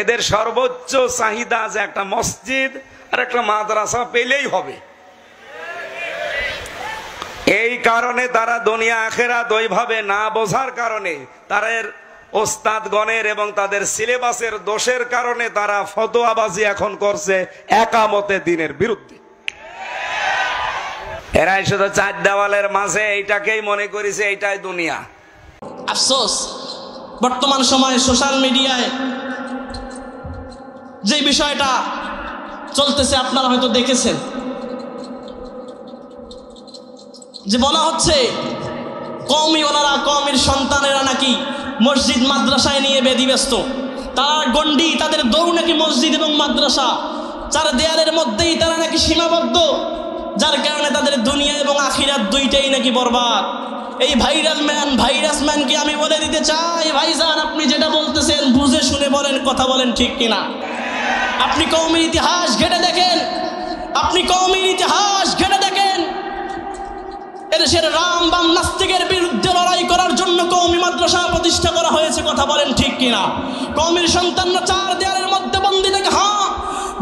এদের সর্বোচ্চ চাহিদা যে একটা মসজিদ আর একটা মাদ্রাসা পেলেই হবে। এই কারণে তারা দুনিয়া আখিরাত ওইভাবে না বোঝার কারণে, তারা ওস্তাদগণের এবং তাদের সিলেবাসের দোষের কারণে তারা ফতোয়াবাজি এখন করছে একামতে দিনের বিরুদ্ধে। এরাই শুধু চার দেওয়ালের মাঝে এইটাকেই মনে করেছে এইটাই দুনিয়া। আফসোস, বর্তমান সময়ে সোশ্যাল মিডিয়ায় যে বিষয়টা চলতেছে আপনারা হয়তো দেখেছেন, যে বলা হচ্ছে কওমিওয়ালারা, কওমির সন্তানেরা নাকি মসজিদ মাদ্রাসায় নিয়ে বেদিব্যস্ত। তারা গণ্ডি, তাদের দৌড় নাকি মসজিদ এবং মাদ্রাসা, চার দেয়ালের মধ্যেই তারা নাকি সীমাবদ্ধ, যার কারণে তাদের দুনিয়া এবং আখিরাত দুইটাই নাকি বরবাদ। এই ভাইরাল ম্যান, ভাইরাস ম্যানকে আমি বলে দিতে চাই, ভাইজান আপনি যেটা বলতেছেন বুঝে শুনে বলেন, কথা বলেন ঠিক কিনা। আপনি কওমির ইতিহাস ঘেটে দেখেন, আপনি কওমির ইতিহাস ঘেটে দেখেন। এদেশের রাম বাম নাস্তিকের বিরুদ্ধে লড়াই করার জন্য কওমি মাদ্রাসা প্রতিষ্ঠা করা হয়েছে, কথা বলেন ঠিক কিনা। কওমির সন্তানরা চার দেয়ালের মধ্যে বন্দী থেকে, হ্যাঁ,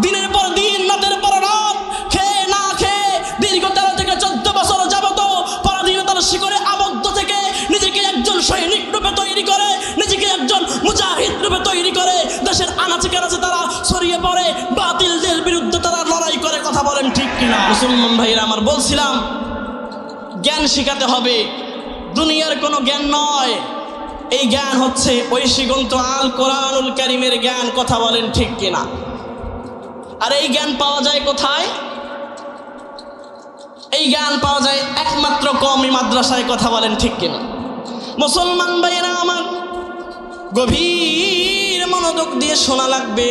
দিনের পর দিন, রাতের পর রাত, খেয়ে না খেয়ে দীর্ঘ 13 থেকে 14 বছর যাবত পরাধীনতার শিকড়ে আবদ্ধ থেকে নিজেকে একজন সৈনিক রূপে তৈরি করে, নিজেকে একজন মুজাহিদ রূপে তৈরি করে দেশের আনাচে কানাচে তারা ছড়িয়ে পড়ে, বাতিলদের বিরুদ্ধে তারা লড়াই করে, কথা বলেন ঠিক কিনা। মুসলমান ভাইরা আমার, বলছিলাম জ্ঞান শিখাতে হবে, দুনিয়ার কোনো জ্ঞান নয়। এই জ্ঞান হচ্ছে ঐশী গ্রন্থ আল কোরআনুল কারীমের জ্ঞান, কথা বলেন ঠিক কিনা। আর এই জ্ঞান পাওয়া যায় কোথায়? এই জ্ঞান পাওয়া যায় একমাত্র কওমি মাদ্রাসায়, কথা বলেন ঠিক কিনা। মুসলমান ভাইরা আমার, গভীর মনোযোগ দিয়ে শোনা লাগবে।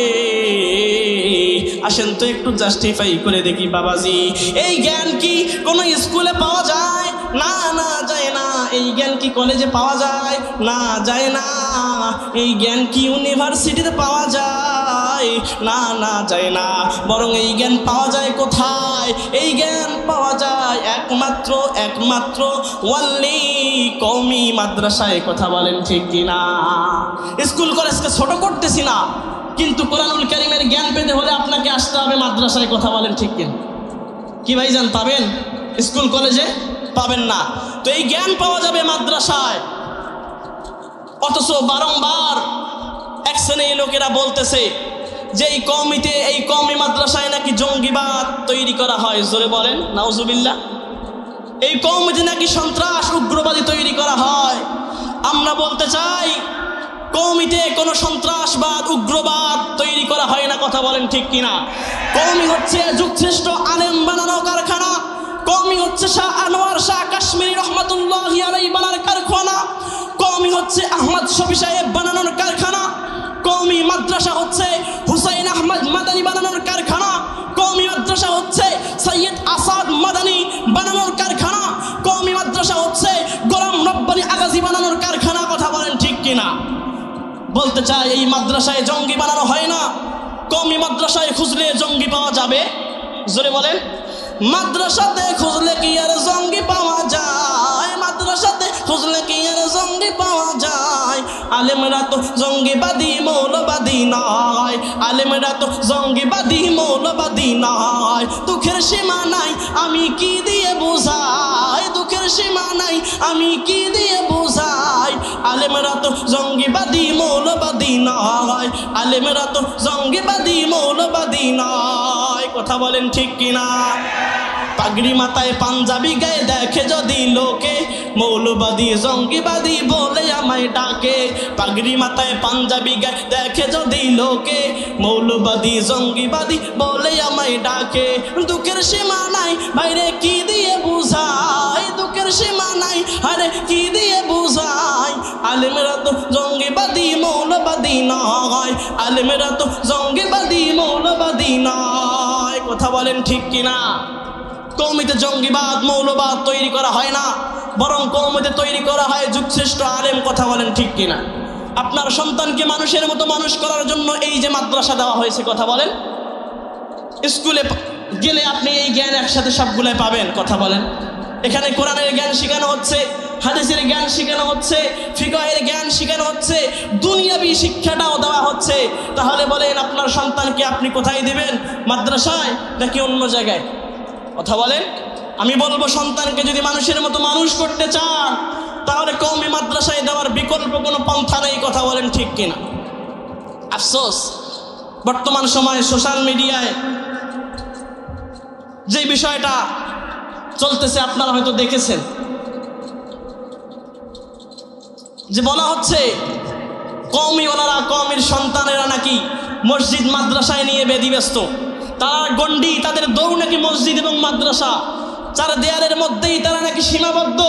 আসেন তো একটু জাস্টিফাই করে দেখি বাবাজি, এই জ্ঞান কি কোনো স্কুলে পাওয়া যায়? না, না যায় না। এই জ্ঞান কি কলেজে পাওয়া যায়? না, যায় না। এই জ্ঞান কি ইউনিভার্সিটিতে পাওয়া যায়? না, না, যায় না। বরং এই জ্ঞান পাওয়া যায় কোথায়? এই জ্ঞান পাওয়া যায় একমাত্র ওয়ালি কওমি মাদ্রাসায়, কথা বলেন ঠিক কিনা। স্কুল কলেজকে ছোট করতেছি না, কিন্তু কোরআনুল কারীমের জ্ঞান পেতে হলে আপনাকে আসতে হবে মাদ্রাসায়, কথা বলেন ঠিক কিনা। কি ভাইজান, পাবেন? স্কুল কলেজে পাবেন না। তো এই জ্ঞান পাওয়া যাবে মাদ্রাসায়। অথচ বারংবার এক শ্রেণীর লোকেরা বলতেছে যে এই কওমি মাদ্রাসায় নাকি জঙ্গিবাদ তৈরি করা হয়। জোরে বলেন নাউজুবিল্লাহ। এই কওমিতে নাকি সন্ত্রাস, উগ্রবাদী তৈরি করা হয়। আমরা বলতে চাই কওমিতে কোনো সন্ত্রাসবাদ, উগ্রবাদ তৈরি করা হয় না, কথা বলেন ঠিক কিনা। কওমি হচ্ছে যুগশ্রেষ্ঠ আলেম বানানো কারখানা। কওমি হচ্ছে শাহ আনোয়ার শাহ কাশ্মীরি রহমাতুল্লাহি আলাইহি বানানোর কারখানা। কওমি হচ্ছে আহমদ শফি সাহেব বানানোর কারখানা। কওমি মাদ্রাসা হচ্ছে হুসাইন আহমদ মাদানী বানানোর কারখানা। কওমি মাদ্রাসা হচ্ছে সৈয়দ আসাদ মাদানী বানানোর কারখানা। কওমি মাদ্রাসা হচ্ছে গোলাম রব্বানী আগাজি বানানোর কারখানা, কথা বলেন ঠিক কিনা। বলতে চাই এই মাদ্রাসায় জঙ্গি বানানো হয় না। কওমি মাদ্রাসায় খুঁজলে জঙ্গি পাওয়া যাবে? জোরে বলেন। মাদ্রাসাতে খুঁজলে কি আর জঙ্গি পাওয়া যায়? মাদ্রাসাতে খুঁজলে কি আর জঙ্গি পাওয়া যায়? আলেমরা তো জঙ্গিবাদী মৌলবাদী নয়, আলেমরা তো জঙ্গিবাদী মৌলবাদী নয়। দুঃখের সীমা নাই, আমি কি দিয়ে বোঝাই? দুঃখের সীমা নাই, আমি কি দিয়ে বোঝাই? আলেমরা তো জঙ্গিবাদী মৌলবাদী নয়, আলেমরা তো জঙ্গিবাদী মৌলবাদী নয়, কথা বলেন ঠিক কিনা। পাগড়ি মাথায় পাঞ্জাবি গায়ে দেখে যদি লোকে, মৌলবাদী জঙ্গিবাদী বলে আমায় ডাকে। পাগড়ি মাথায় পাঞ্জাবি গায়ে দেখে যদি লোকে, মৌলবাদী জঙ্গিবাদী বলে আমায় ডাকে। দুঃখের সীমা নাই বাইরে কি দিয়ে বুঝাই? দুঃখের সীমা নাই আরে কি দিয়ে বুঝাই? আলেমেরা তো জঙ্গিবাদী মৌলবাদী নয়, আলেমেরা তো জঙ্গিবাদী মৌলবাদী নয়, কথা বলেন ঠিক কিনা। কওমিতে জঙ্গিবাদ মৌলবাদ তৈরি করা হয় না, বরং কওমিতে তৈরি করা হয় যুগশ্রেষ্ঠ আলেম, কথা বলেন ঠিক কিনা। আপনার সন্তানকে মানুষের মতো মানুষ করার জন্য এই যে মাদ্রাসা দেওয়া হয়েছে, কথা বলেন। স্কুলে গেলে আপনি এই জ্ঞান একসাথে সবগুলাই পাবেন, কথা বলেন। এখানে কোরআনের জ্ঞান শেখানো হচ্ছে, হাদিসের জ্ঞান শেখানো হচ্ছে, ফিকহের জ্ঞান শেখানো হচ্ছে, দুনিয়াবি শিক্ষাটাও দেওয়া হচ্ছে। তাহলে বলেন আপনার সন্তানকে আপনি কোথায় দিবেন? মাদ্রাসায় নাকি অন্য জায়গায়? কথা বলেন। আমি বলবো সন্তানকে যদি মানুষের মতো মানুষ করতে চান তাহলে কওমি মাদ্রাসায় দেওয়ার বিকল্প কোনো পন্থা নেই। কথা বলেন ঠিক কিনা? আফসোস, বর্তমান সময়ে সোশ্যাল মিডিয়ায় যে বিষয়টা চলতেছে আপনারা হয়তো দেখেছেন, যে বলা হচ্ছে কওমিওয়ালারা, কওমির সন্তানেরা নাকি মসজিদ মাদ্রাসায় নিয়ে বেদিব্যস্ত। তারা গণ্ডি, তাদের দৌড় নাকি মসজিদ এবং মাদ্রাসা, চার দেয়ালের মধ্যেই তারা নাকি সীমাবদ্ধ,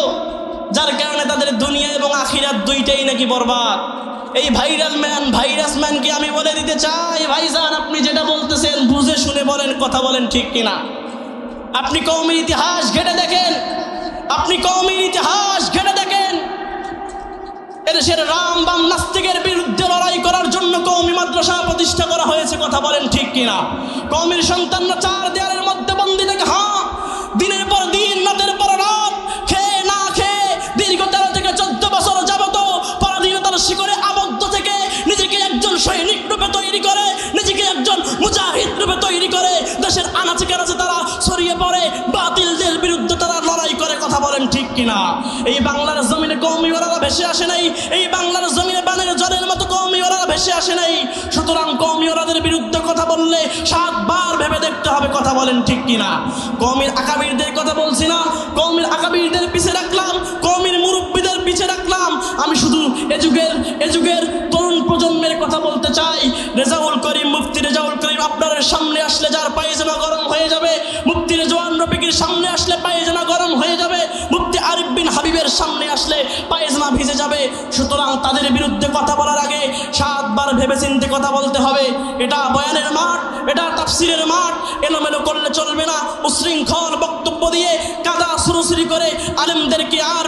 যার কারণে তাদের দুনিয়া এবং আখিরাত দুইটাই নাকি বরবাদ। এই ভাইরাল ম্যান, ভাইরাস ম্যানকে আমি বলে দিতে চাই, ভাইজান আপনি যেটা বলতেছেন বুঝে শুনে বলেন, কথা বলেন ঠিক কিনা? আপনি কওমির ইতিহাস ঘেটে দেখেন, আপনি কওমির ইতিহাস ঘেটে দেখেন। এদেশের রাম বাম নাস্তিকের বিরুদ্ধে লড়াই করার জন্য কওমি মাদ্রাসা প্রতিষ্ঠা করা হয়েছে। কথা বলেন ঠিক কিনা? কওমির সন্তানরা চার দেয়ালের মধ্যে বন্দী থেকে, হ্যাঁ, দিনের পর দিন, রাতের পর রাত, খেয়ে না খেয়ে দীর্ঘ 13 থেকে 14 বছর যাবত পরাধীনতার শিকড়ে আবদ্ধ থেকে নিজেকে একজন সৈনিক রূপে তৈরি করে, নিজেকে একজন মুজাহিদ রূপে তৈরি করে দেশের আনাচে কানাচে তারা ছড়িয়ে পড়ে, বাতিলদের বিরুদ্ধে তারা লড়াই করে। কথা বলেন ঠিক কিনা? এই বাংলার জমিনে কওমিওয়ালারা ভেসে আসে নাই, এই বাংলার জমিনে বানের জলের মতো কওমিওয়ালারা ভেসে আসে নাই। সুতরাং কওমিওয়ালাদের বিরুদ্ধে কথা বললে 7 বার ভেবে দেখতে হবে। কথা বলেন ঠিক কিনা? কওমির আকাবিরদের কথা বলছি না, কওমির আকাবিরদের পিছে রাখলাম, কওমির মুরব্বীদের পিছে রাখলাম। আমি শুধু এ যুগের তরুণ প্রজন্মের কথা বলতে চাই। রেজাউল করিম, মুফতি রেজাউল করিম আপনার সামনে আসলে যার পায়জামা গরম হয়ে যাবে, মুফতি রেজওয়ান রফিকের সামনে আসলে পায়জামা গরম হয়ে যাবে, মুফতি আরিফ বিন হাবিবের সামনে আসলে পায়জামা ভিজে যাবে। সুতরাং তাদের বিরুদ্ধে কথা বলার আগে 7 বার ভেবে চিন্তে কথা বলতে হবে। এটা বয়ানের মাঠ, এটা তাফসিরের মাঠ, এলোমেলো করলে চলবে না। উশৃঙ্খল বক্তব্য দিয়ে কাদা সুরসুরি করে আলেমদেরকে আর